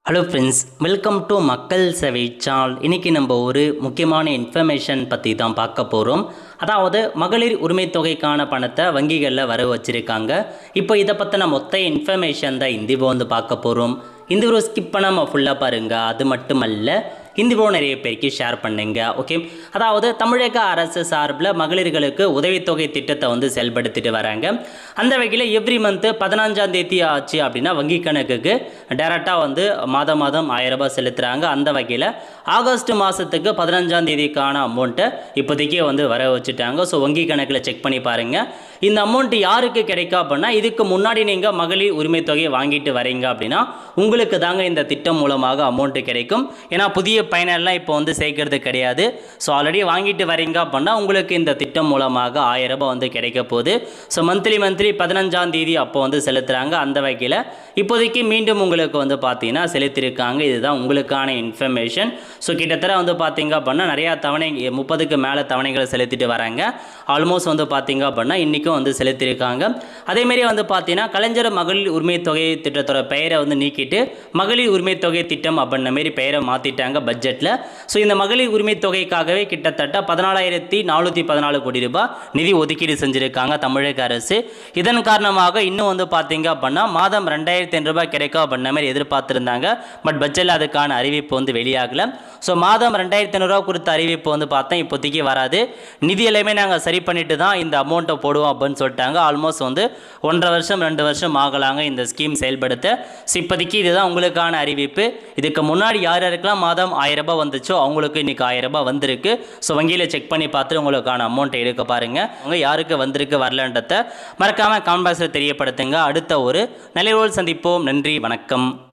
Hello friends, welcome to மக்கள் சேவை channel. இன்றைக்கி நம்ம ஒரு முக்கியமான இன்ஃபர்மேஷன் பற்றி தான் பார்க்க போகிறோம். அதாவது மகளிர் உரிமை தொகைக்கான பணத்தை வங்கிகளில் வர வச்சுருக்காங்க. இப்போ இதை பற்றின மொத்த இன்ஃபர்மேஷன் தான் இந்த வந்து பார்க்க போகிறோம். இந்த ஒரு ஸ்கிப் பண்ணாமல் ஃபுல்லாக பாருங்கள். அது மட்டுமல்ல, இந்த வீடியோ நிறைய பேருக்கு ஷேர் பண்ணுங்க. ஓகே, அதாவது தமிழக அரசு சார்பில் மகளிர்களுக்கு உதவித்தொகை திட்டத்தை வந்து செயல்படுத்திட்டு வராங்க. அந்த வகையில் எவ்ரி மந்த்து 15ஆம் தேதி ஆச்சு அப்படின்னா வங்கி கணக்குக்கு டைரெக்டாக வந்து மாதம் 1000 ரூபாய் செலுத்துகிறாங்க. அந்த வகையில் ஆகஸ்ட் மாதத்துக்கு 15ஆம் தேதிக்கான அமௌண்ட்டை இப்போதைக்கே வந்து வர வச்சுட்டாங்க. ஸோ வங்கி கணக்கில் செக் பண்ணி பாருங்கள். இந்த அமௌண்ட் யாருக்கு கிடைக்கும் அப்படின்னா, இதுக்கு முன்னாடி நீங்கள் மகளிர் உரிமை தொகையை வாங்கிட்டு வரீங்க அப்படின்னா உங்களுக்கு தாங்க இந்த திட்டம் மூலமாக அமௌண்ட்டு கிடைக்கும். ஏன்னா புதிய பயனெல்லாம் இப்போ வந்து சேர்க்கறது கிடையாது. ஸோ ஆல்ரெடி வாங்கிட்டு வரீங்க அப்படின்னா உங்களுக்கு இந்த திட்டம் மூலமாக 1000 ரூபாய் வந்து கிடைக்க போகுது. ஸோ மந்த்லி 15ஆம் தேதி அப்போ வந்து செலுத்துகிறாங்க. அந்த வகையில் இப்போதைக்கு மீண்டும் உங்களுக்கு வந்து பார்த்தீங்கன்னா செலுத்தியிருக்காங்க. இதுதான் உங்களுக்கான இன்ஃபர்மேஷன். ஸோ கிட்டத்தட்ட வந்து பார்த்தீங்க அப்படின்னா நிறையா தவணை 30க்கு மேலே தவணைகளை செலுத்திட்டு வராங்க. ஆல்மோஸ்ட் வந்து பார்த்தீங்க அப்படின்னா இன்றைக்கும் வந்து செலுத்தியிருக்காங்க. அதேமாரி வந்து பார்த்தீங்கன்னா கலைஞர் மகளிர் உரிமை தொகை திட்டத்தோட பெயரை வந்து நீக்கிட்டு மகளிர் உரிமை தொகை திட்டம் அப்படின்ற மாரி பெயரை மாற்றிட்டாங்க பட்ஜெட்டில். ஸோ இந்த மகளிர் உரிமை தொகைக்காகவே கிட்டத்தட்ட 14,414 கோடி ரூபாய் நிதி ஒதுக்கீடு செஞ்சுருக்காங்க தமிழக அரசு. இதன் காரணமாக இன்னும் வந்து பார்த்தீங்க அப்படின்னா மாதம் 2,500 ரூபாய் கிடைக்கும் அப்படின்ற மாதிரி எதிர்பார்த்துருந்தாங்க. பட் பட்ஜெட்டில் அதுக்கான அறிவிப்பு வந்து வெளியாகலை. ஸோ மாதம் 2,500 ரூபா கொடுத்த அறிவிப்பு வந்து பார்த்தா இப்போதைக்கு வராது. நிதி எல்லாமே நாங்கள் சரி பண்ணிட்டு தான் இந்த அமௌண்ட்டை போடுவோம் அப்படின்னு சொல்லிட்டாங்க. ஆல்மோஸ்ட் வந்து 1.5 வருஷம் 2 வருஷம் ஆகலாங்க இந்த ஸ்கீம் செயல்படுத்த. ஸோ இப்போதைக்கு இதுதான் உங்களுக்கான அறிவிப்பு. இதுக்கு முன்னாடி யாருக்கெல்லாம் மாதம் 1000 ரூபாய் வந்துச்சோ அவங்களுக்கு இன்றைக்கி 1000 ரூபாய் வந்திருக்கு. ஸோ வங்கியில் செக் பண்ணி பார்த்து உங்களுக்கான அமௌண்ட்டை எடுக்க பாருங்கள். அவங்க யாருக்கு வந்திருக்கு வரலன்றதை மறக்காமல் கமெண்ட் பாக்ஸில் தெரியப்படுத்துங்க. அடுத்த ஒரு நல்ல சந்திப்போம். நன்றி, வணக்கம்.